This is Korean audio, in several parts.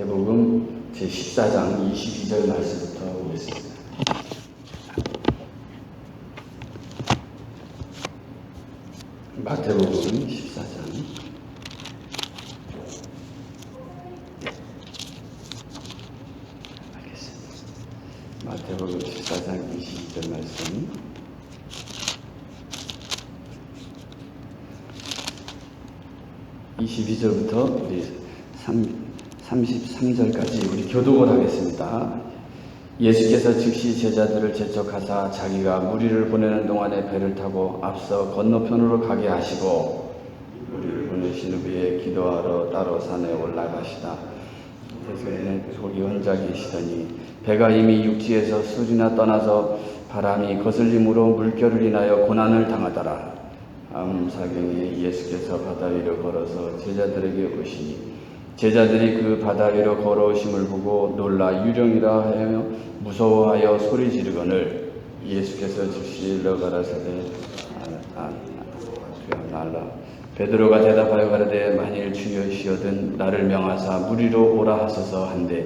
마태복음 제14장 22절 말씀부터 보겠습니다. 마태복음 14장 마태복음 14장 22절 말씀. 22절부터 우리 33절까지 우리 교독을 하겠습니다. 예수께서 즉시 제자들을 재촉하사 자기가 무리를 보내는 동안에 배를 타고 앞서 건너편으로 가게 하시고 무리를 보내신 후에 기도하러 따로 산에 올라가시다. 예수께서는 거기 혼자 계시더니 배가 이미 육지에서 수리나 떠나서 바람이 거슬림으로 물결을 인하여 고난을 당하더라. 다음 사경에 예수께서 바다 위로 걸어서 제자들에게 오시니 제자들이 그 바다 위로 걸어오심을 보고 놀라 유령이라 하여 무서워하여 소리 지르거늘 예수께서 즉시 일러 가라사대 날라. 베드로가 대답하여 가라되 만일 주여시거든 나를 명하사 무리로 오라 하소서 한데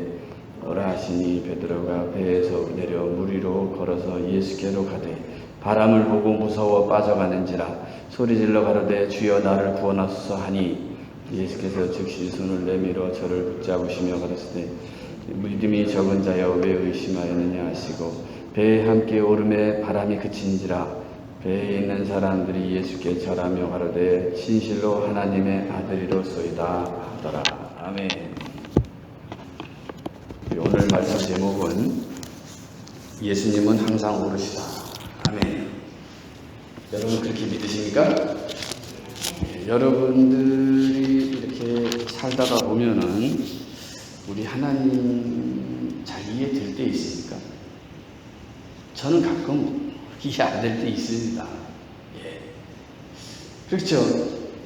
오라 하시니 베드로가 배에서 내려 무리로 걸어서 예수께로 가되 바람을 보고 무서워 빠져가는지라 소리질러 가로되 주여 나를 구원하소서 하니 예수께서 즉시 손을 내밀어 저를 붙잡으시며 가라사대 믿음이 적은 자여 왜 의심하였느냐 하시고 배에 함께 오름에 바람이 그친지라 배에 있는 사람들이 예수께 절하며 가로되 진실로 하나님의 아들이로소이다 하더라. 아멘. 오늘 말씀 제목은 예수님은 항상 오르시다. 아멘. 여러분 그렇게 믿으십니까? 여러분들이 이렇게 살다가 보면은 우리 하나님 잘 이해될 때 있습니까? 저는 가끔 이해 안 될 때 있습니다. 예. 그렇죠.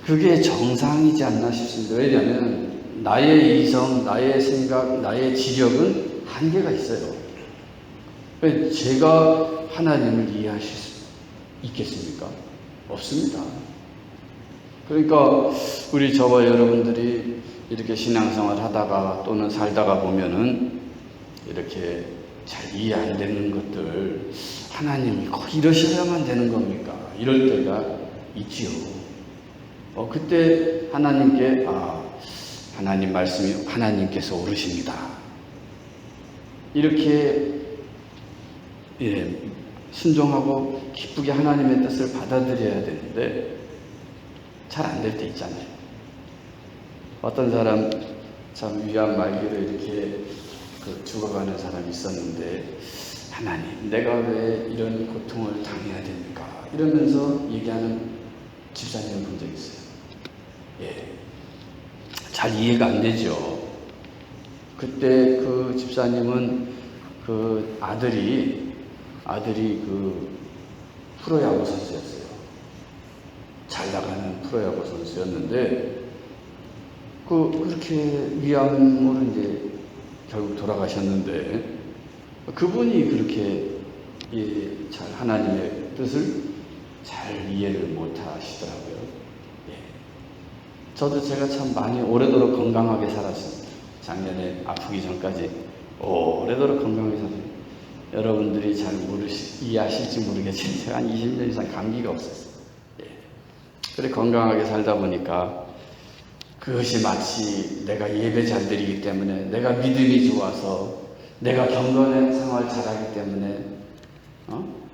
그게 정상이지 않나 싶습니다. 왜냐하면 나의 이성, 나의 생각, 나의 지력은 한계가 있어요. 제가 하나님을 이해하실 수 있겠습니까? 없습니다. 그러니까 우리 저와 여러분들이 이렇게 신앙생활 하다가 또는 살다가 보면은 이렇게 잘 이해 안 되는 것들 하나님이 꼭 이러셔야만 되는 겁니까? 이럴 때가 있지요. 그때 하나님께 하나님 말씀이 하나님께서 오르십니다. 이렇게 순종하고 기쁘게 하나님의 뜻을 받아들여야 되는데 잘 안 될 때 있잖아요. 어떤 사람 참 위암 말기로 이렇게 죽어가는 사람이 있었는데 하나님 내가 왜 이런 고통을 당해야 됩니까? 이러면서 얘기하는 집사님을 본 적이 있어요. 예, 잘 이해가 안 되죠. 그때 그 집사님은 그 아들이 프로야구 선수였어요. 잘 나가는 프로야구 선수였는데 그렇게 위암으로 이제 결국 돌아가셨는데 그분이 그렇게 잘 하나님의 뜻을 잘 이해를 못 하시더라고요. 예. 저도 제가 참 많이 오래도록 건강하게 살았습니다. 작년에 아프기 전까지 오래도록 건강하게 살았습니다. 여러분들이 잘 이해하실지 모르겠지만 제가 한 20년 이상 감기가 없었어요. 예. 그래 건강하게 살다 보니까 그것이 마치 내가 예배 잘 드리기 때문에 내가 믿음이 좋아서 내가 경건한 생활 잘하기 때문에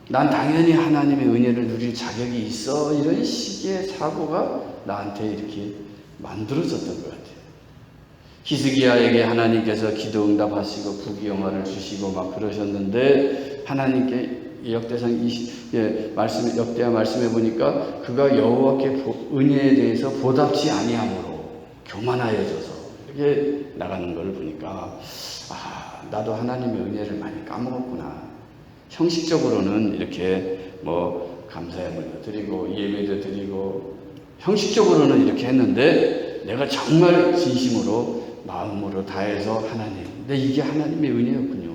난 당연히 하나님의 은혜를 누릴 자격이 있어 이런 식의 사고가 나한테 이렇게 만들어졌던 것 같아요. 히스기야에게 하나님께서 기도 응답하시고 부귀영화를 주시고 막 그러셨는데 하나님께 역대상 역대하 말씀해 보니까 그가 여호와께 은혜에 대해서 보답지 아니함으로 교만하여져서 이렇게 나가는 걸 보니까 나도 하나님의 은혜를 많이 까먹었구나. 형식적으로는 이렇게 감사의 물도 드리고 예배도 드리고 형식적으로는 이렇게 했는데 내가 정말 진심으로 마음으로 다해서 하나님. 근데 이게 하나님의 은혜였군요.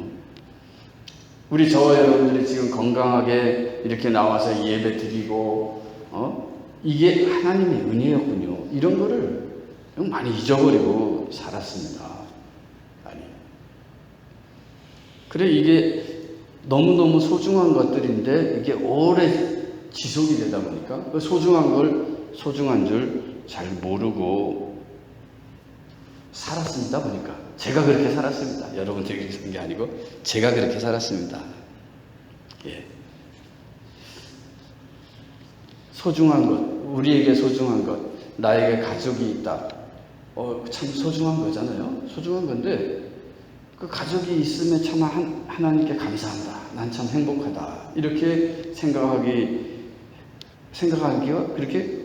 우리 저와 여러분들이 지금 건강하게 이렇게 나와서 예배 드리고 이게 하나님의 은혜였군요. 이런 거를 많이 잊어버리고 살았습니다. 아니. 그래, 이게 너무너무 소중한 것들인데 이게 오래 지속이 되다 보니까 그 소중한 걸 소중한 줄 잘 모르고 살았습니다. 보니까 제가 그렇게 살았습니다. 여러분들이 그렇게 산 게 아니고 제가 그렇게 살았습니다. 예. 소중한 것, 우리에게 소중한 것, 나에게 가족이 있다. 참 소중한 거잖아요. 소중한 건데 그 가족이 있으면 참 하나님께 감사한다. 난 참 행복하다. 이렇게 생각하기가 그렇게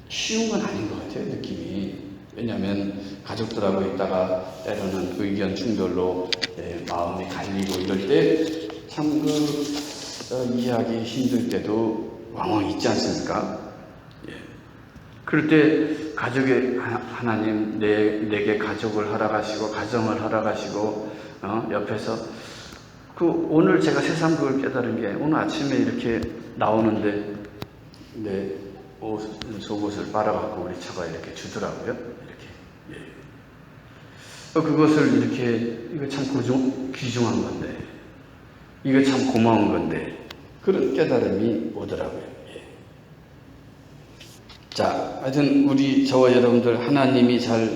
쉬운 건 아닌 것 같아요. 느낌이. 왜냐하면 가족들하고 있다가 때로는 의견 충돌로 마음이 갈리고 이럴 때 참 이해하기 힘들 때도 왕왕 있지 않습니까? 예. 그럴 때 가족의 하나님 내게 가족을 허락하시고 가정을 허락하시고 옆에서 오늘 제가 새삼 그걸 깨달은 게 오늘 아침에 이렇게 나오는데 속옷을 빨아갖고 우리 처가 이렇게 주더라고요. 이렇게. 예. 그것을 이렇게 이거 참 귀중한 건데 이거 참 고마운 건데 그런 깨달음이 오더라고요. 예. 자, 하여튼 저와 여러분들 하나님이 잘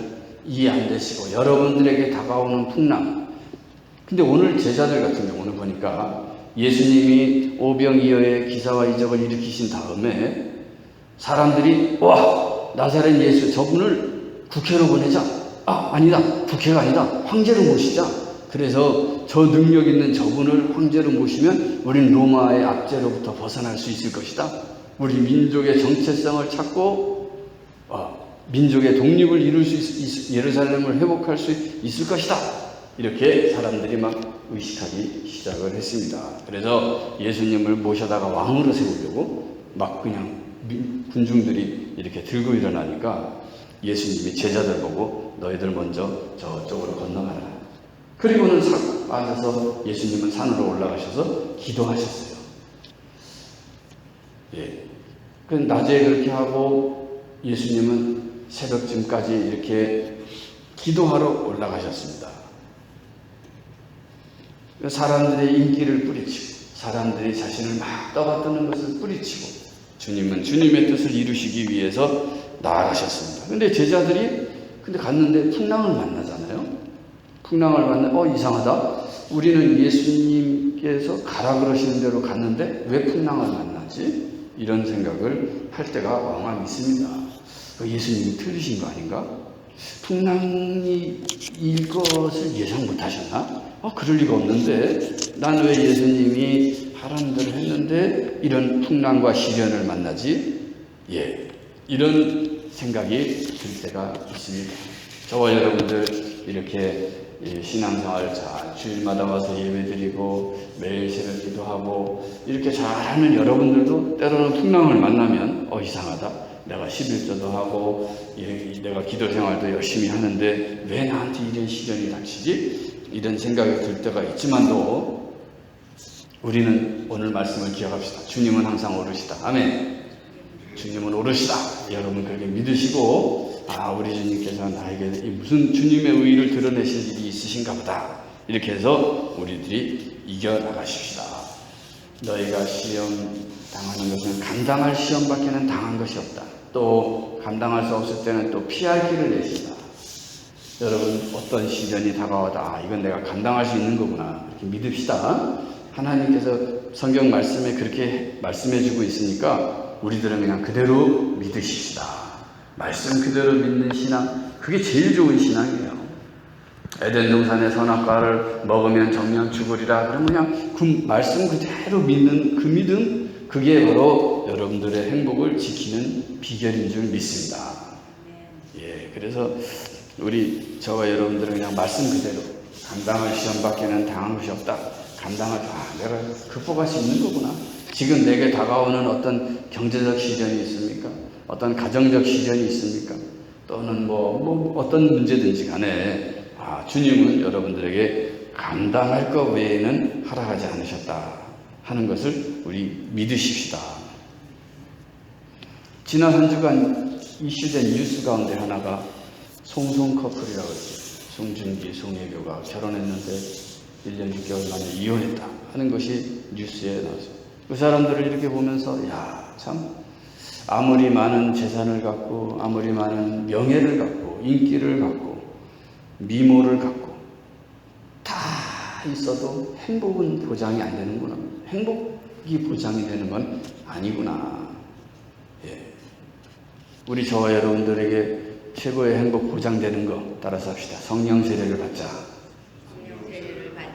이해 안 되시고 여러분들에게 다가오는 풍랑. 근데 오늘 제자들 같은 경우는 보니까 예수님이 오병이어의 기사와 이적을 일으키신 다음에 사람들이 나사렛 예수 저분을 국회로 보내자. 아니다. 국회가 아니다. 황제로 모시자. 그래서 저 능력 있는 저분을 황제로 모시면 우린 로마의 압제로부터 벗어날 수 있을 것이다. 우리 민족의 정체성을 찾고 민족의 독립을 이룰 수 예루살렘을 회복할 수 있을 것이다. 이렇게 사람들이 막 의식하기 시작을 했습니다. 그래서 예수님을 모셔다가 왕으로 세우려고 막 그냥 군중들이 이렇게 들고 일어나니까 예수님이 제자들 보고 너희들 먼저 저쪽으로 건너가라. 그리고는 빠져서 예수님은 산으로 올라가셔서 기도하셨어요. 예. 낮에 그렇게 하고 예수님은 새벽쯤까지 이렇게 기도하러 올라가셨습니다. 사람들의 인기를 뿌리치고 사람들이 자신을 막 떠받드는 것을 뿌리치고 주님은 주님의 뜻을 이루시기 위해서 나아가셨습니다. 근데 제자들이 갔는데 풍랑을 만나잖아요. 풍랑을 만나 이상하다. 우리는 예수님께서 가라 그러시는 대로 갔는데 왜 풍랑을 만나지? 이런 생각을 할 때가 왕왕 있습니다. 예수님이 틀리신 거 아닌가? 풍랑이 일 것을 예상 못 하셨나? 그럴 리가 없는데 난 왜 예수님이 하라는 대로 했는데 이런 풍랑과 시련을 만나지? 예, 이런 생각이 들 때가 있습니다. 저와 여러분들 이렇게 신앙생활 잘 주일마다 와서 예배드리고 매일 새벽 기도하고 이렇게 잘하는 여러분들도 때로는 풍랑을 만나면 이상하다. 내가 11조도 하고 내가 기도 생활도 열심히 하는데 왜 나한테 이런 시련이 닥치지? 이런 생각이 들 때가 있지만도 우리는 오늘 말씀을 기억합시다. 주님은 항상 오르시다. 아멘. 주님은 오르시다. 여러분 그렇게 믿으시고 우리 주님께서 나에게 무슨 주님의 의의를 드러내실 일이 있으신가 보다. 이렇게 해서 우리들이 이겨나가십시다. 너희가 시험 당하는 것은 감당할 시험밖에는 당한 것이 없다. 또 감당할 수 없을 때는 또 피할 길을 내신다. 여러분 어떤 시련이 다가와도 이건 내가 감당할 수 있는 거구나 이렇게 믿읍시다. 하나님께서 성경 말씀에 그렇게 말씀해주고 있으니까 우리들은 그냥 그대로 믿으십시다. 말씀 그대로 믿는 신앙, 그게 제일 좋은 신앙이에요. 에덴 동산의 선악과를 먹으면 정령 죽으리라. 그러면 그냥 그 말씀 그대로 믿는 그 믿음, 그게 바로 여러분들의 행복을 지키는 비결인 줄 믿습니다. 예, 그래서 저와 여러분들은 그냥 말씀 그대로 감당할 시험밖에는 당한 것이 없다. 내가 극복할 수 있는 거구나. 지금 내게 다가오는 어떤 경제적 시련이 있습니까? 어떤 가정적 시련이 있습니까? 또는 어떤 문제든지 간에 주님은 여러분들에게 감당할 것 외에는 허락하지 않으셨다 하는 것을 우리 믿으십시다. 지난 한 주간 이슈된 뉴스 가운데 하나가 송송 커플이라고 했어요. 송중기, 송혜교가 결혼했는데 1년 6개월 만에 이혼했다 하는 것이 뉴스에 나왔어요. 그 사람들을 이렇게 보면서 야, 참 아무리 많은 재산을 갖고 아무리 많은 명예를 갖고 인기를 갖고 미모를 갖고 다 있어도 행복은 보장이 안 되는구나. 행복이 보장이 되는 건 아니구나. 예. 우리 저와 여러분들에게 최고의 행복 보장되는 거 따라서 합시다. 성령 세례를 받자.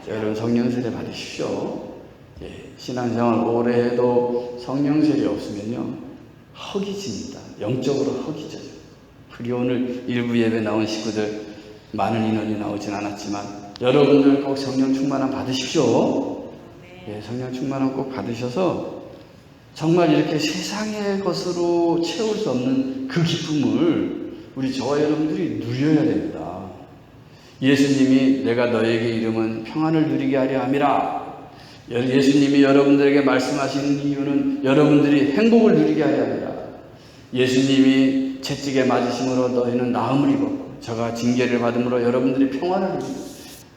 여러분 성령 세례 받으십시오. 예. 신앙생활 오래 해도 성령 세례 없으면요 허기집니다. 영적으로 허기져요. 우리 오늘 일부 예배 나온 식구들 많은 인원이 나오진 않았지만 여러분들 꼭 성령 충만함 받으십시오. 예, 성령 충만함 꼭 받으셔서 정말 이렇게 세상의 것으로 채울 수 없는 그 기쁨을 우리 저와 여러분들이 누려야 됩니다. 예수님이 내가 너에게 이름은 평안을 누리게 하려 함이라. 예수님이 여러분들에게 말씀하시는 이유는 여러분들이 행복을 누리게 하려 함이라. 예수님이 채찍에 맞으심으로 너희는 나음을 입었고 저가 징계를 받음으로 여러분들이 평안을 누리고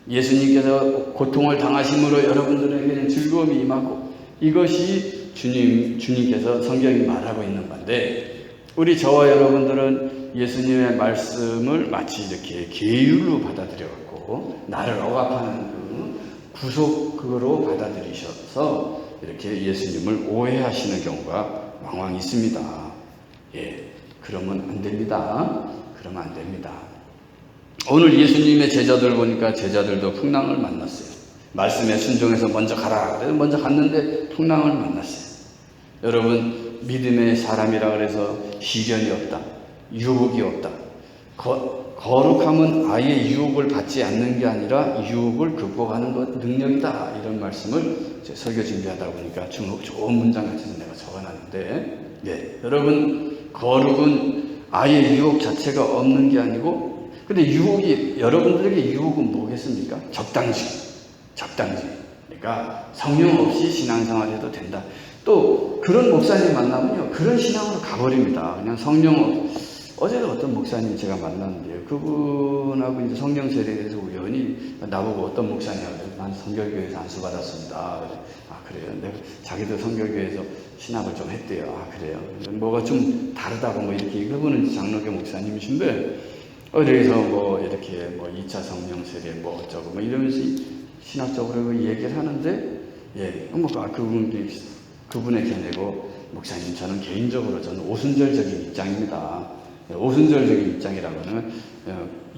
예수님께서 고통을 당하심으로 여러분들에게는 즐거움이 임하고 이것이 주님께서 성경이 말하고 있는 건데 우리 저와 여러분들은 예수님의 말씀을 마치 이렇게 계율로 받아들여갖고 나를 억압하는 그 구속으로 받아들이셔서 이렇게 예수님을 오해하시는 경우가 왕왕 있습니다. 예, 그러면 안 됩니다. 그러면 안 됩니다. 오늘 예수님의 제자들 보니까 제자들도 풍랑을 만났어요. 말씀에 순종해서 먼저 가라. 그래서 먼저 갔는데 풍랑을 만났어요. 여러분 믿음의 사람이라 그래서 시련이 없다. 유혹이 없다. 거룩함은 아예 유혹을 받지 않는 게 아니라 유혹을 극복하는 것 능력이다. 이런 말씀을 제 설교 준비하다 보니까 좋은 문장 같아서 내가 적어놨는데 네, 여러분 거룩은 아예 유혹 자체가 없는 게 아니고 근데 유혹이 여러분들에게 유혹은 뭐겠습니까? 적당주의. 그러니까 성령 없이 신앙생활해도 된다. 또 그런 목사님 만나면요 그런 신앙으로 가버립니다. 그냥 성령 어제도 어떤 목사님 제가 만났는데요. 그분하고 이제 성령 세례에 대해서 우연히 나보고 어떤 목사냐고 난 성결교회에서 안수 받았습니다. 아 그래요? 내가 자기도 성결교회에서 신학을 좀 했대요. 아 그래요? 뭐가 좀 다르다고 뭐 이렇게 그분은 장로교 목사님이신데 그래서 뭐 이렇게 뭐 2차 성령 세례 뭐 어쩌고 뭐 이러면서 신학적으로 얘기를 하는데 예, 뭐 그분의 견해고 목사님 저는 개인적으로 저는 오순절적인 입장입니다. 오순절적인 입장이라고는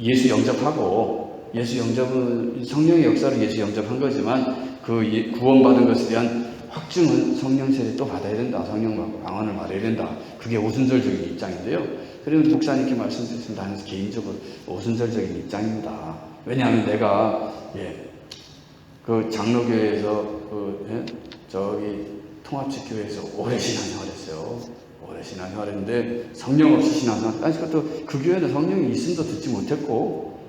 예수 영접하고 예수 영접은 성령의 역사로 예수 영접한 거지만 그 구원받은 것에 대한 확증은 성령 세례 또 받아야 된다. 성령 받고 방언을 말해야 된다. 그게 오순절적인 입장인데요. 그리고 목사님께 말씀드렸습니다. 나는 개인적으로 오순절적인 입장입니다. 왜냐하면 내가 그 장로교회에서 저기 통합직교회에서 오래 신앙생활했어요. 오래 신앙생활했는데 성령 없이 신앙생활. 아니 그것도 그 교회는 성령이 있음도 듣지 못했고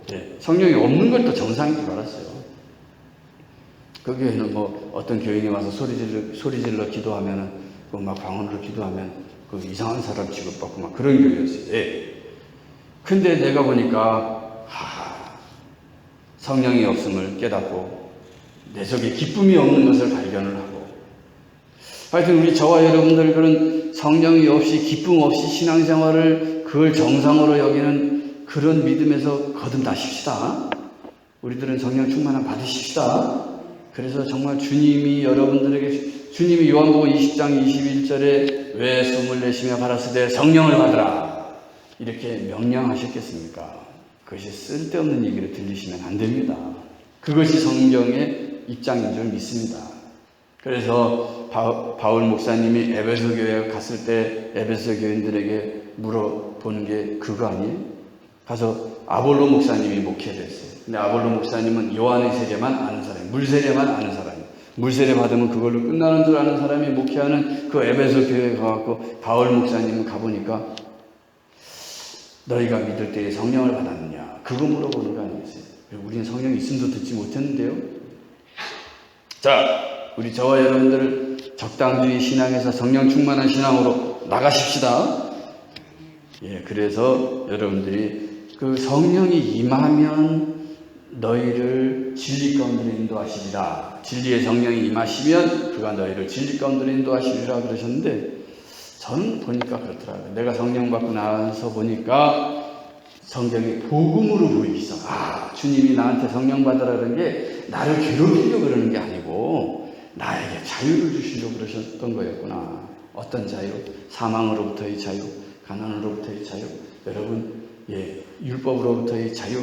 성령이 없는 걸 또 정상인 줄 알았어요. 그 교회는 뭐 어떤 교인이 와서 소리질러 기도하면은 막 방언으로 기도하면 그 이상한 사람 취급받고 막 그런 교회였어요. 근데 내가 보니까 성령이 없음을 깨닫고 내 속에 기쁨이 없는 것을 발견을 하고 하여튼 우리 저와 여러분들 그런 성령이 없이 기쁨 없이 신앙생활을 그걸 정상으로 여기는 그런 믿음에서 거듭나십시다. 우리들은 성령 충만함 받으십시다. 그래서 정말 주님이 여러분들에게 주님이 요한복음 20장 21절에 왜 숨을 내쉬며 가라사대 성령을 받으라 이렇게 명령하셨겠습니까? 그것이 쓸데없는 얘기를 들리시면 안 됩니다. 그것이 성경의 입장인 줄 믿습니다. 그래서 바울 목사님이 에베소 교회에 갔을 때 에베소 교인들에게 물어보는 게 그거 아니에요? 가서 아볼로 목사님이 목회를 했어요. 근데 아볼로 목사님은 요한의 세례만 아는 사람이에요. 물세례만 아는 사람이에요. 물세례 받으면 그걸로 끝나는 줄 아는 사람이 목회하는 그 에베소 교회에 가갖고 바울 목사님은 가보니까 너희가 믿을 때에 성령을 받았느냐? 그거 물어보는 거 아니겠어요? 우리는 성령이 있음도 듣지 못했는데요. 자, 우리 저와 여러분들 적당주의 신앙에서 성령 충만한 신앙으로 나가십시다. 그래서 여러분들이 그 성령이 임하면 너희를 진리 가운데로 인도하시리라. 진리의 성령이 임하시면 그가 너희를 진리 가운데로 인도하시리라 그러셨는데, 저는 보니까 그렇더라고요. 내가 성령 받고 나서 보니까 성경이 복음으로 보이기 시작. 주님이 나한테 성령 받으라는 게 나를 괴롭히려고 그러는 게 아니고 나에게 자유를 주시려고 그러셨던 거였구나. 어떤 자유? 사망으로부터의 자유, 가난으로부터의 자유, 여러분, 율법으로부터의 자유,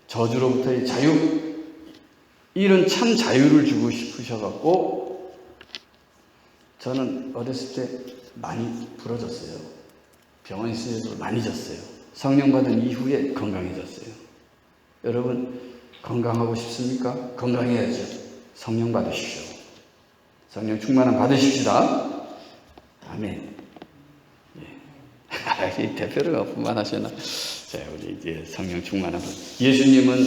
저주로부터의 자유, 이런 참 자유를 주고 싶으셔갖고 저는 어렸을 때 많이 부러졌어요. 병원 있을 때도 많이 졌어요. 성령 받은 이후에 건강해졌어요. 여러분, 건강하고 싶습니까? 건강해야죠. 성령 받으십시오. 성령 충만함 받으십시다. 아멘. 이 대표가 그만하시나? 자, 우리 이제 성령 충만함. 예수님은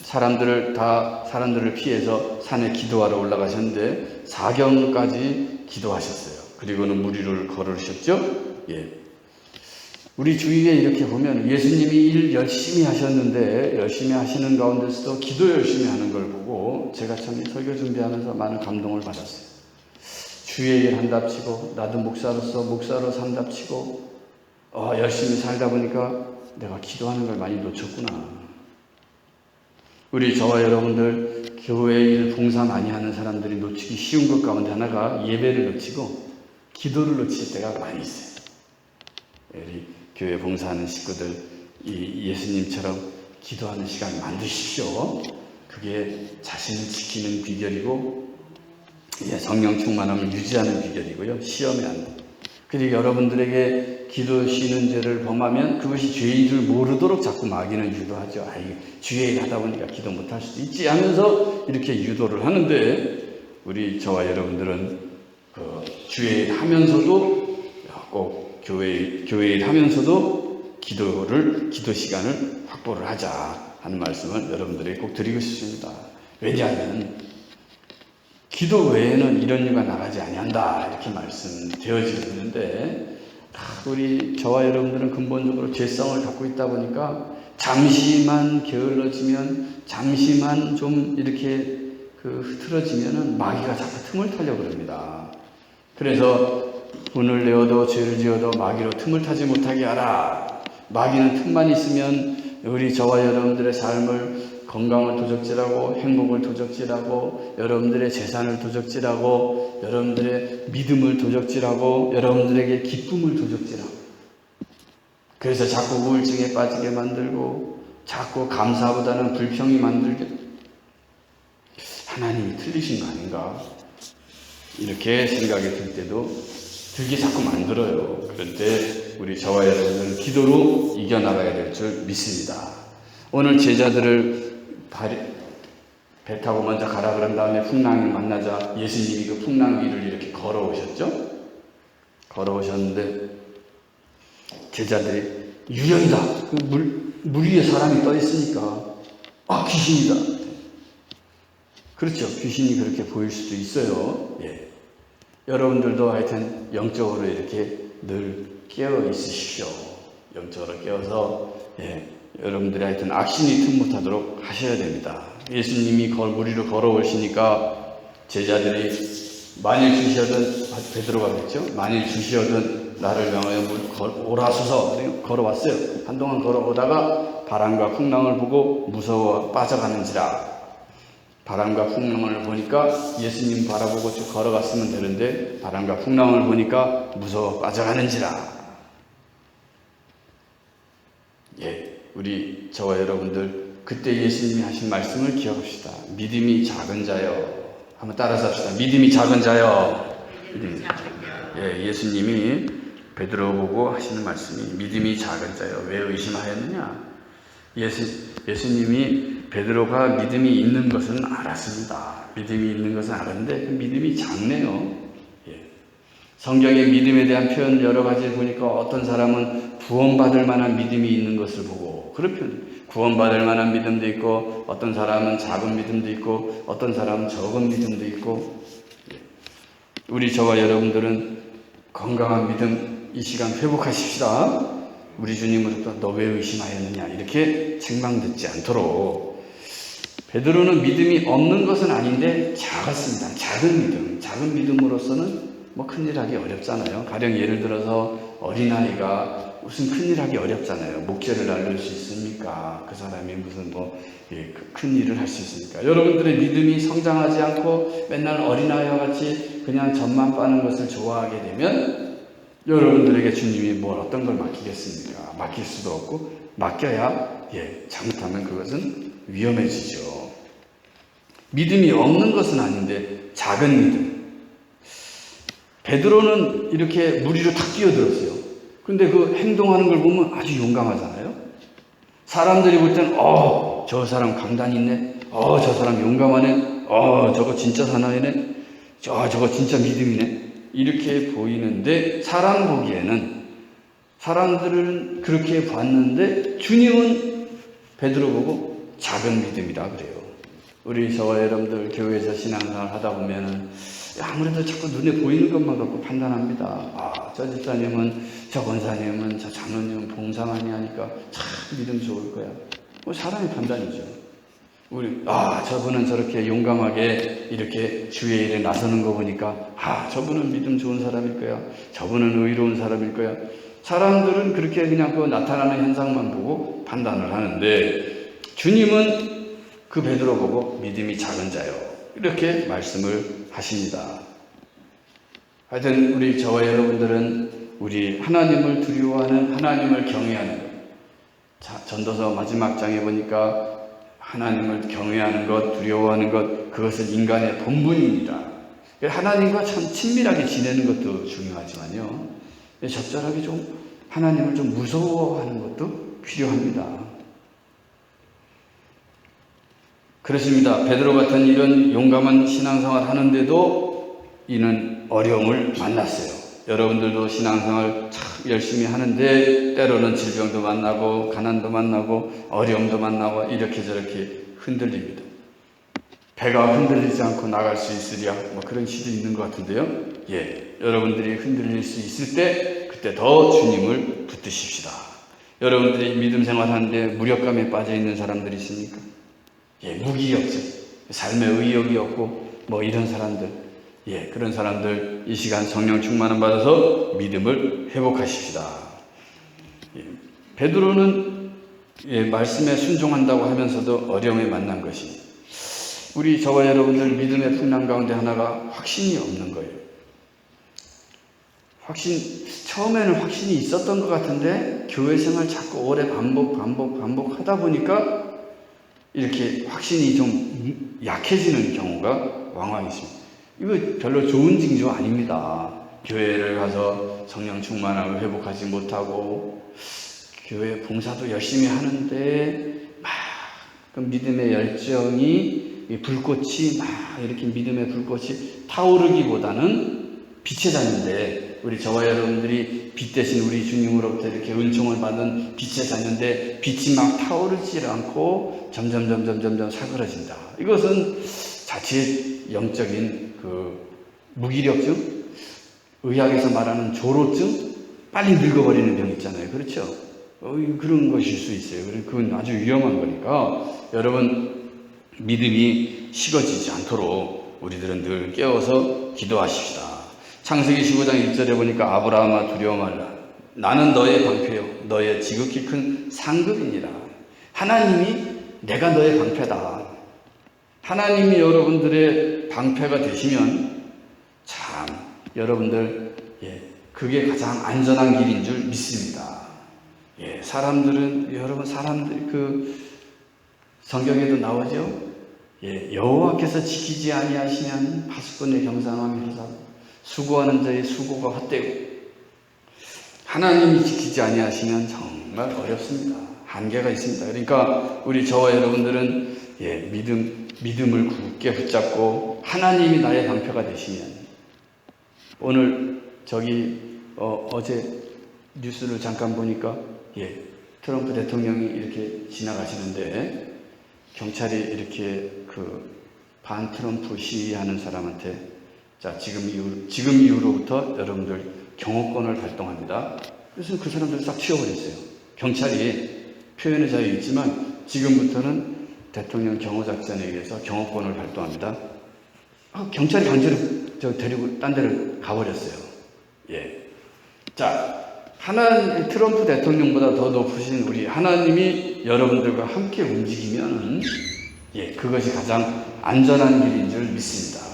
사람들을 피해서 산에 기도하러 올라가셨는데 4경까지 기도하셨어요. 그리고는 무리를 걸으셨죠. 우리 주위에 이렇게 보면 예수님이 일 열심히 하셨는데 열심히 하시는 가운데서도 기도 열심히 하는 걸 보고 제가 참 설교 준비하면서 많은 감동을 받았어요. 주의 일 한답치고 나도 목사로 산답치고 열심히 살다 보니까 내가 기도하는 걸 많이 놓쳤구나. 우리 저와 여러분들 교회 일 봉사 많이 하는 사람들이 놓치기 쉬운 것 가운데 하나가 예배를 놓치고 기도를 놓칠 때가 많이 있어요. 우리 교회 봉사하는 식구들 예수님처럼 기도하는 시간 만드십시오. 그게 자신을 지키는 비결이고 성령 충만함을 유지하는 비결이고요. 시험에 안 돼. 그리고 여러분들에게 기도 쉬는 죄를 범하면 그것이 죄인 줄 모르도록 자꾸 마귀는 유도하죠. 주의 일 하다 보니까 기도 못할 수도 있지 하면서 이렇게 유도를 하는데, 우리 저와 여러분들은 주의 일 하면서도 꼭 교회 일 하면서도 기도 시간을 확보를 하자 하는 말씀을 여러분들에게 꼭 드리고 싶습니다. 왜냐하면 기도 외에는 이런 일가 나가지 아니한다 이렇게 말씀되어지고 있는데, 우리 저와 여러분들은 근본적으로 죄성을 갖고 있다 보니까 잠시만 게을러지면, 잠시만 좀 이렇게 흐트러지면은 마귀가 자꾸 틈을 타려고 그럽니다. 그래서 운을 내어도 죄를 지어도 마귀로 틈을 타지 못하게 하라. 마귀는 틈만 있으면 우리 저와 여러분들의 삶을, 건강을 도적질하고 행복을 도적질하고 여러분들의 재산을 도적질하고 여러분들의 믿음을 도적질하고 여러분들에게 기쁨을 도적질하고, 그래서 자꾸 우울증에 빠지게 만들고 자꾸 감사보다는 불평이 만들게, 하나님이 틀리신 거 아닌가 이렇게 생각이 들 때도 들게 자꾸 만들어요. 그럴 때 우리 저와 여러분은 기도로 이겨나가야 될 줄 믿습니다. 오늘 제자들을 배 타고 먼저 가라 그런 다음에 풍랑을 만나자 예수님이 그 풍랑 위를 이렇게 걸어오셨죠? 걸어오셨는데 제자들이 유령이다. 물 위에 사람이 떠 있으니까 귀신이다. 그렇죠. 귀신이 그렇게 보일 수도 있어요. 여러분들도 하여튼 영적으로 이렇게 늘 깨어 있으십시오. 영적으로 깨어서 여러분들이 하여튼 악신이 틈 못하도록 하셔야 됩니다. 예수님이 물 위로 걸어오시니까 제자들이 만일 주시어든, 베드로가 그랬죠. 만일 주시어든 나를 명하여 오라소서 걸어왔어요. 한동안 걸어오다가 바람과 풍랑을 보고 무서워 빠져가는지라. 바람과 풍랑을 보니까 예수님 바라보고 쭉 걸어갔으면 되는데 바람과 풍랑을 보니까 무서워 빠져가는지라. 우리 저와 여러분들 그때 예수님이 하신 말씀을 기억합시다. 믿음이 작은 자여. 한번 따라서 합시다. 믿음이 작은 자여. 예수님이 베드로 보고 하시는 말씀이 믿음이 작은 자여. 왜 의심하였느냐? 예수님이 베드로가 믿음이 있는 것은 알았습니다. 믿음이 있는 것은 알았는데 그 믿음이 작네요. 성경의 믿음에 대한 표현 여러 가지 보니까 어떤 사람은 구원받을 만한 믿음이 있는 것을 보고 그렇게 구원받을 만한 믿음도 있고, 어떤 사람은 작은 믿음도 있고, 어떤 사람은 적은 믿음도 있고, 우리 저와 여러분들은 건강한 믿음 이 시간 회복하십시다. 우리 주님으로부터 너 왜 의심하였느냐 이렇게 책망 듣지 않도록 베드로는 믿음이 없는 것은 아닌데 작았습니다. 작은 믿음. 작은 믿음으로서는 뭐 큰일 하기 어렵잖아요. 가령 예를 들어서 어린아이가 무슨 큰일 하기 어렵잖아요. 목재를 날릴 수 있습니까? 그 사람이 무슨 큰일을 할 수 있습니까? 여러분들의 믿음이 성장하지 않고 맨날 어린아이와 같이 그냥 젖만 빠는 것을 좋아하게 되면 여러분들에게 주님이 어떤 걸 맡기겠습니까? 맡길 수도 없고, 맡겨야 잘못하면 그것은 위험해지죠. 믿음이 없는 것은 아닌데 작은 믿음. 베드로는 이렇게 물 위로 탁 뛰어들었어요. 근데 그 행동하는 걸 보면 아주 용감하잖아요. 사람들이 볼 때는 저 사람 강단 있네. 저 사람 용감하네. 저거 진짜 사나이네. 저거 진짜 믿음이네. 이렇게 보이는데 사람 보기에는, 사람들은 그렇게 봤는데 주님은 베드로 보고 작은 믿음이다 그래요. 우리 저와 여러분들 교회에서 신앙생활 하다 보면은 아무래도 자꾸 눈에 보이는 것만 갖고 판단합니다. 저 집사님은, 저 권사님은, 저 장로님은 봉사 많이 하니까 참 믿음 좋을 거야. 사람의 판단이죠. 저분은 저렇게 용감하게 이렇게 주의 일에 나서는 거 보니까 저분은 믿음 좋은 사람일 거야. 저분은 의로운 사람일 거야. 사람들은 그렇게 그냥 그 나타나는 현상만 보고 판단을 하는데 주님은 그 베드로 보고 믿음이 작은 자요, 이렇게 말씀을 하십니다. 하여튼 우리 저와 여러분들은 우리 하나님을 두려워하는, 하나님을 경외하는 것. 전도서 마지막 장에 보니까 하나님을 경외하는 것, 두려워하는 것, 그것은 인간의 본분입니다. 하나님과 참 친밀하게 지내는 것도 중요하지만요, 적절하게 좀 하나님을 좀 무서워하는 것도 필요합니다. 그렇습니다. 베드로 같은 이런 용감한 신앙생활 하는데도 이는 어려움을 만났어요. 여러분들도 신앙생활 참 열심히 하는데 때로는 질병도 만나고 가난도 만나고 어려움도 만나고 이렇게 저렇게 흔들립니다. 배가 흔들리지 않고 나갈 수 있으랴, 그런 시도 있는 것 같은데요. 여러분들이 흔들릴 수 있을 때 그때 더 주님을 붙드십시다. 여러분들이 믿음 생활하는데 무력감에 빠져 있는 사람들이 있습니까? 무기력증, 삶에 의욕이 없고 이런 사람들, 그런 사람들 이 시간 성령 충만을 받아서 믿음을 회복하십시다. 베드로는 말씀에 순종한다고 하면서도 어려움에 만난 것이, 우리 저와 여러분들 믿음의 풍랑 가운데 하나가 확신이 없는 거예요. 처음에는 확신이 있었던 것 같은데 교회 생활 자꾸 오래 반복하다 보니까 이렇게 확신이 좀 약해지는 경우가 왕왕 있습니다. 이거 별로 좋은 징조 아닙니다. 교회를 가서 성령 충만함을 회복하지 못하고 교회 봉사도 열심히 하는데 그 믿음의 열정이, 불꽃이 이렇게 믿음의 불꽃이 타오르기보다는 빛의 자녀인데, 우리 저와 여러분들이 빛 대신 우리 주님으로부터 이렇게 은총을 받은 빛의 자녀인데 빛이 막 타오르지 않고 점점 사그러진다. 이것은 자칫 영적인 무기력증, 의학에서 말하는 조로증, 빨리 늙어버리는 병 있잖아요. 그렇죠? 그런 것일 수 있어요. 그건 아주 위험한 거니까 여러분 믿음이 식어지지 않도록 우리들은 늘 깨워서 기도하십시다. 창세기 15장 1절에 보니까 아브라함아 두려워 말라. 나는 너의 방패요 너의 지극히 큰 상급이니라. 하나님이 내가 너의 방패다. 하나님이 여러분들의 방패가 되시면 참 여러분들 그게 가장 안전한 길인 줄 믿습니다. 사람들 성경에도 나오죠. 여호와께서 지키지 아니하시면 파수꾼의 경상함이 하사고 수고하는 자의 수고가 헛되고, 하나님이 지키지 아니하시면 정말 어렵습니다. 한계가 있습니다. 그러니까 우리 저와 여러분들은 믿음을 굳게 붙잡고 하나님이 나의 방패가 되시면, 오늘 어제 뉴스를 잠깐 보니까 트럼프 대통령이 이렇게 지나가시는데 경찰이 이렇게 반 트럼프 시위하는 사람한테 지금 이후로부터 여러분들 경호권을 발동합니다. 그래서 그 사람들을 싹 치워버렸어요. 경찰이 표현의 자유 있지만 지금부터는 대통령 경호작전에 의해서 경호권을 발동합니다. 경찰이 강제로 데리고 딴 데를 가버렸어요. 예. 자, 트럼프 대통령보다 더 높으신 우리 하나님이 여러분들과 함께 움직이면, 예, 그것이 가장 안전한 길인 줄 믿습니다.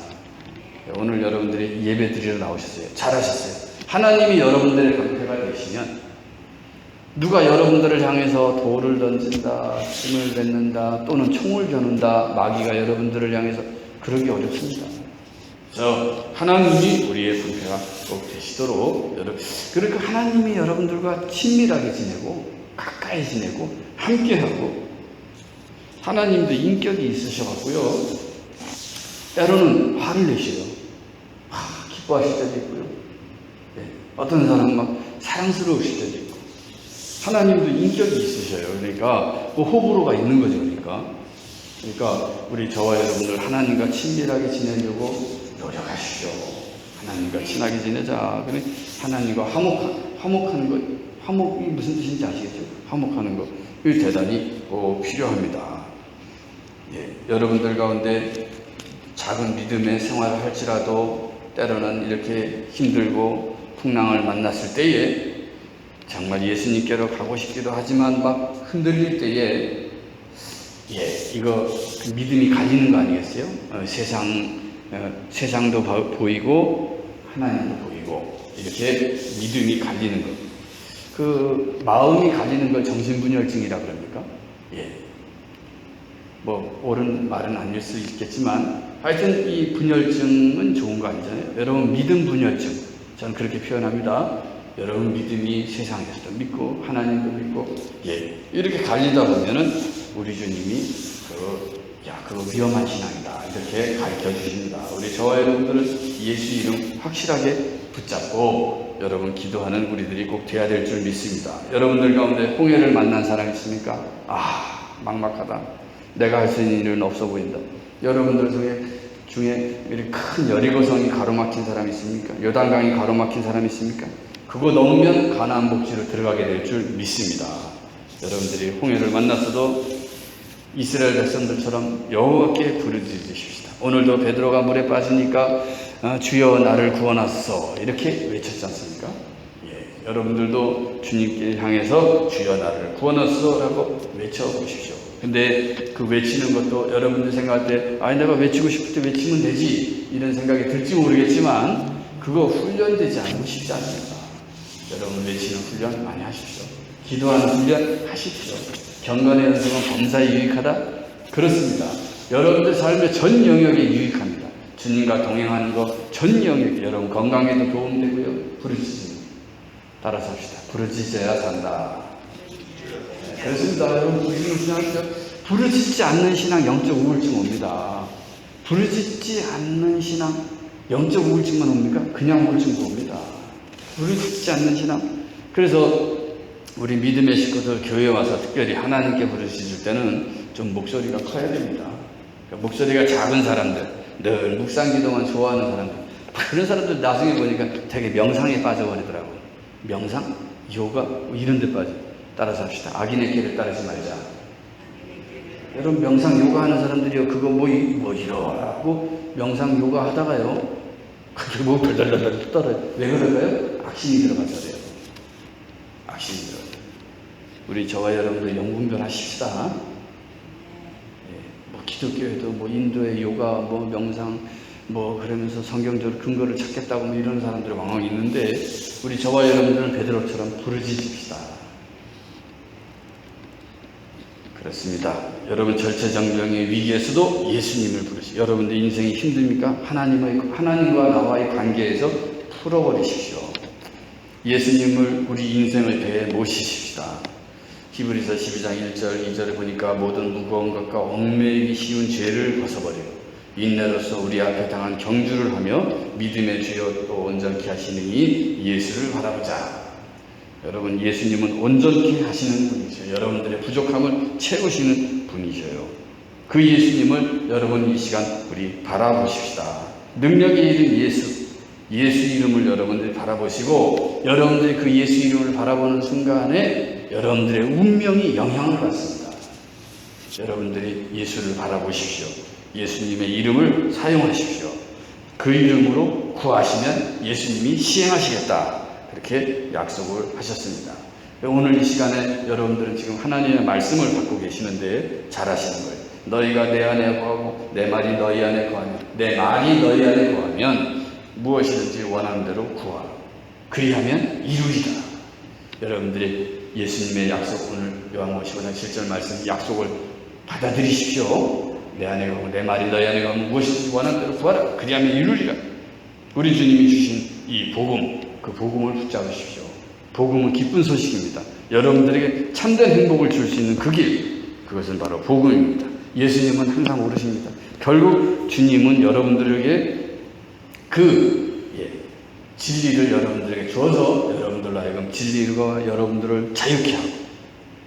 오늘 여러분들이 예배 드리러 나오셨어요. 잘하셨어요. 하나님이 여러분들의 방패가 되시면, 누가 여러분들을 향해서 돌을 던진다, 침을 뱉는다, 또는 총을 겨눈다, 마귀가 여러분들을 향해서 그러기 어렵습니다. 그래서 하나님이 우리의 방패가 꼭 되시도록, 그러니까 하나님이 여러분들과 친밀하게 지내고 가까이 지내고 함께하고, 하나님도 인격이 있으셔갖고요, 때로는 화를 내셔요. 기뻐하실 때도 있고요, 네. 어떤 사람은 막 사랑스러우실 때도 있고, 하나님도 인격이 있으셔요. 그러니까 뭐 호불호가 있는 거죠. 그러니까 우리 저와 여러분들 하나님과 친밀하게 지내려고 노력하시죠. 하나님과 친하게 지내자. 그래, 하나님과 화목하는 것, 화목이 무슨 뜻인지 아시겠죠? 화목하는 것, 이 대단히 꼭 필요합니다. 예, 여러분들 가운데 작은 믿음의 생활을 할지라도 때로는 이렇게 힘들고 풍랑을 만났을 때에 정말 예수님께로 가고 싶기도 하지만 막 흔들릴 때에, 예, 이거 믿음이 갈리는 거 아니겠어요? 세상도 보이고 하나님도 보이고 이렇게 믿음이 갈리는 것. 그 마음이 갈리는 걸 정신분열증이라 그럽니까? 예. 뭐 옳은 말은 아닐 수 있겠지만 하여튼 이 분열증은 좋은 거 아니잖아요. 여러분 믿음 분열증, 저는 그렇게 표현합니다. 여러분 믿음이 세상에서도 믿고 하나님도 믿고, 예, 이렇게 갈리다 보면은 우리 주님이 그거 위험한 신앙이다 이렇게 가르쳐 주십니다. 우리 저와 여러분들은 예수 이름 확실하게 붙잡고 여러분 기도하는 우리들이 꼭 돼야 될 줄 믿습니다. 여러분들 가운데 홍해를 만난 사람 있습니까? 막막하다. 내가 할 수 있는 일은 없어 보인다. 여러분들 중에 이렇게 큰 여리고성이 가로막힌 사람 있습니까? 요단강이 가로막힌 사람 있습니까? 그거 넘으면 가나안 복지로 들어가게 될 줄 믿습니다. 여러분들이 홍해를 만났어도 이스라엘 백성들처럼 여호와께 부르짖으십시다. 오늘도 베드로가 물에 빠지니까 주여 나를 구원하소서 이렇게 외쳤지 않습니까? 예, 여러분들도 주님께 향해서 주여 나를 구원하소서라고 외쳐보십시오. 근데 그 외치는 것도 여러분들 생각할 때 내가 외치고 싶을 때 외치면 되지 이런 생각이 들지 모르겠지만 그거 훈련되지 않고 쉽지 않습니다. 여러분 외치는 훈련 많이 하십시오. 기도하는 훈련 하십시오. 경건의 연습은 범사에 유익하다? 그렇습니다. 여러분들 삶의 전 영역에 유익합니다. 주님과 동행하는 것 전 영역에 여러분 건강에도 도움되고요. 부르짖음 따라서 합시다. 부르짖어야 산다. 그렇습니다. 여러분 부르짖지 않는 신앙 영적 우울증 옵니다. 부르짖지 않는 신앙 영적 우울증만 옵니까? 그냥 우울증도 옵니다. 부르짖지 않는 신앙. 그래서 우리 믿음의 식구들 교회에 와서 특별히 하나님께 부르짖을 때는 좀 목소리가 커야 됩니다. 그러니까 목소리가 작은 사람들, 늘 묵상기도만 좋아하는 사람들, 그런 사람들 나중에 보니까 되게 명상에 빠져버리더라고요. 명상? 요가? 뭐 이런 데 빠져. 따라서 합시다. 악인의 길을 따르지 말자. 여러분 명상 요가 하는 사람들이요, 그거 뭐 이러라고 명상 요가 하다가요, 그게 뭐 덜덜덜덜 떨어요. 왜 그럴까요? 악신이 들어가서 그래요. 악신이 들어가요. 우리 저와 여러분들 영분별 하십시다. 예, 뭐 기독교에도 뭐 인도의 요가, 뭐 명상, 뭐 그러면서 성경적으로 근거를 찾겠다고 뭐 이런 사람들이 왕왕 있는데 우리 저와 여러분들은 베드로처럼 부르짖읍시다. 그렇습니다. 여러분 절체정령의 위기에서도 예수님을 부르시. 여러분들 인생이 힘듭니까? 하나님과 나와의 관계에서 풀어버리십시오. 예수님을 우리 인생을 배에 모시십시다. 히브리서 12장 1절 2절에 보니까 모든 무거운 것과 얽매이기 쉬운 죄를 벗어버리고 인내로서 우리 앞에 당한 경주를 하며 믿음의 주여 또 온전케 하시느니 예수를 바라보자. 여러분 예수님은 온전케 하시는 분이셔요. 여러분들의 부족함을 채우시는 분이셔요. 그 예수님을 여러분 이 시간 우리 바라보십시다. 능력의 이름 예수 이름을 여러분들이 바라보시고 여러분들이 그 예수 이름을 바라보는 순간에 여러분들의 운명이 영향을 받습니다. 여러분들이 예수를 바라보십시오. 예수님의 이름을 사용하십시오. 그 이름으로 구하시면 예수님이 시행하시겠다. 그렇게 약속을 하셨습니다. 오늘 이 시간에 여러분들은 지금 하나님의 말씀을 받고 계시는데 잘 아시는 거예요. 너희가 내 안에 거하고 내 말이 너희 안에 거하면, 내 말이 너희 안에 거하면 무엇이든지 원하는 대로 구하라. 그리하면 이루리라. 여러분들이 예수님의 약속, 오늘 요한복음 15장 7절 말씀 약속을 받아들이십시오. 내 안에 거하고 내 말이 너희 안에 거하면 무엇이든지 원하는 대로 구하라. 그리하면 이루리라. 우리 주님이 주신 이 복음, 그 복음을 붙잡으십시오. 복음은 기쁜 소식입니다. 여러분들에게 참된 행복을 줄 수 있는 그 길, 그것은 바로 복음입니다. 예수님은 항상 오르십니다. 결국 주님은 여러분들에게 진리를 여러분들에게 주어서 여러분들로 하여금 진리가 여러분들을 자유케 하고,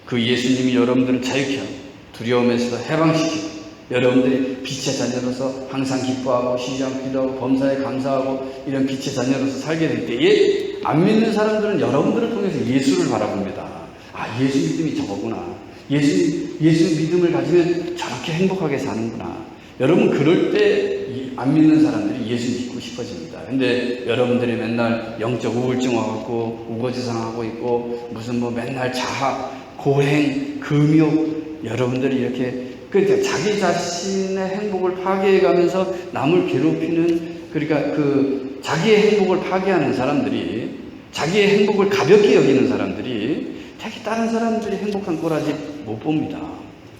그 예수님이 여러분들을 자유케 하고 두려움에서 해방시키고, 여러분들이 빛의 자녀로서 항상 기뻐하고 시장 기도하고 범사에 감사하고 이런 빛의 자녀로서 살게 될 때에 안 믿는 사람들은 여러분들을 통해서 예수를 바라봅니다. 아, 예수 믿음이 저거구나. 예수 믿음을 가지면 저렇게 행복하게 사는구나. 여러분, 그럴 때 안 믿는 사람들이 예수 믿고 싶어집니다. 근데 여러분들이 맨날 영적 우울증 와갖고 우거지상하고 있고 무슨 맨날 자학, 고행, 금욕, 여러분들이 이렇게 그러니까 자기 자신의 행복을 파괴해가면서 남을 괴롭히는, 그러니까 그 자기의 행복을 파괴하는 사람들이, 자기의 행복을 가볍게 여기는 사람들이 자기 다른 사람들이 행복한 꼬라지 못 봅니다.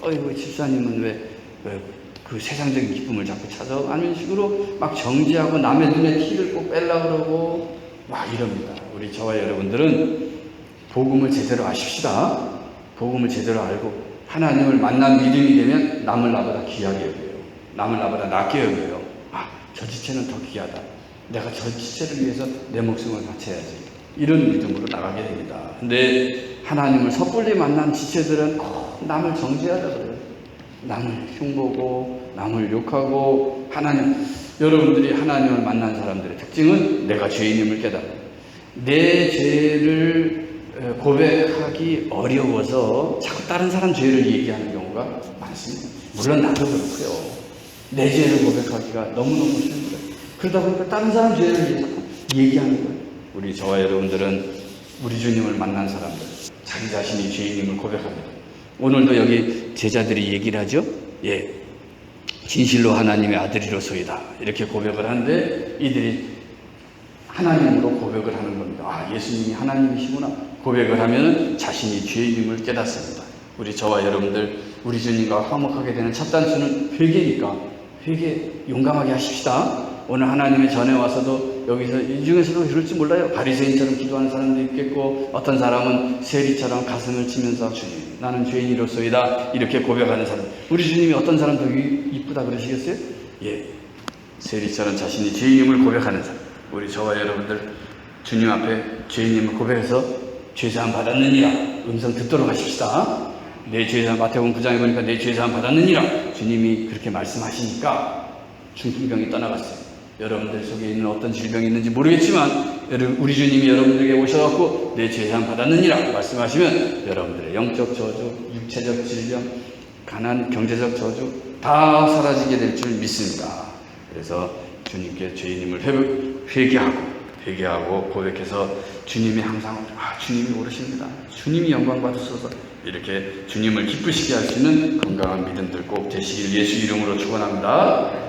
어이구, 집사님은 왜 그 세상적인 기쁨을 자꾸 찾아가는 식으로 막 정지하고 남의 눈에 티를 꼭 빼려고 그러고 막 이럽니다. 우리 저와 여러분들은 복음을 제대로 아십시다. 복음을 제대로 알고 하나님을 만난 믿음이 되면 남을 나보다 귀하게 여겨요. 남을 나보다 낫게 여겨요. 아, 저 지체는 더 귀하다. 내가 저 지체를 위해서 내 목숨을 바쳐야지. 이런 믿음으로 나가게 됩니다. 근데 하나님을 섣불리 만난 지체들은 꼭 남을 정죄하다 그래요. 남을 흉보고 남을 욕하고, 여러분들이 하나님을 만난 사람들의 특징은 내가 죄인임을 깨닫고 내 죄를 고백하기 어려워서 자꾸 다른 사람 죄를 얘기하는 경우가 많습니다. 물론 나도 그렇고요. 내 죄를 고백하기가 너무너무 힘들어요. 그러다 보니까 다른 사람 죄를 얘기하는 거예요. 우리 저와 여러분들은 우리 주님을 만난 사람들, 자기 자신이 죄인임을 고백합니다. 오늘도 여기 제자들이 얘기를 하죠. 예, 진실로 하나님의 아들이로소이다. 이렇게 고백을 하는데 이들이 하나님으로 고백을 하는 겁니다. 아, 예수님이 하나님이시구나. 고백을 하면 자신이 죄인임을 깨닫습니다. 우리 저와 여러분들, 우리 주님과 화목하게 되는 첫 단추는 회개니까 회개 용감하게 하십시다. 오늘 하나님의 전에 와서도 여기서 이 중에서도 그럴지 몰라요. 바리새인처럼 기도하는 사람도 있겠고, 어떤 사람은 세리처럼 가슴을 치면서 주님, 나는 죄인이로소이다. 이렇게 고백하는 사람. 우리 주님이 어떤 사람 더 이쁘다 그러시겠어요? 예, 세리처럼 자신이 죄인임을 고백하는 사람. 우리 저와 여러분들 주님 앞에 죄인임을 고백해서 죄사함 받았느니라 음성 듣도록 하십시다. 내 죄사함, 마태복음 9장에 보니까 내 죄사함 받았느니라 주님이 그렇게 말씀하시니까 중풍병이 떠나갔어요. 여러분들 속에 있는 어떤 질병이 있는지 모르겠지만 우리 주님이 여러분들에게 오셔갖고 내 죄사함 받았느니라 말씀하시면 여러분들의 영적 저주, 육체적 질병, 가난, 경제적 저주 다 사라지게 될 줄 믿습니다. 그래서 주님께 죄인임을 회개하고 고백해서 주님이 항상 주님이 오르십니다. 주님이 영광 받으소서. 이렇게 주님을 기쁘시게 할 수 있는 건강한 믿음들 꼭 되시길 예수 이름으로 축원합니다.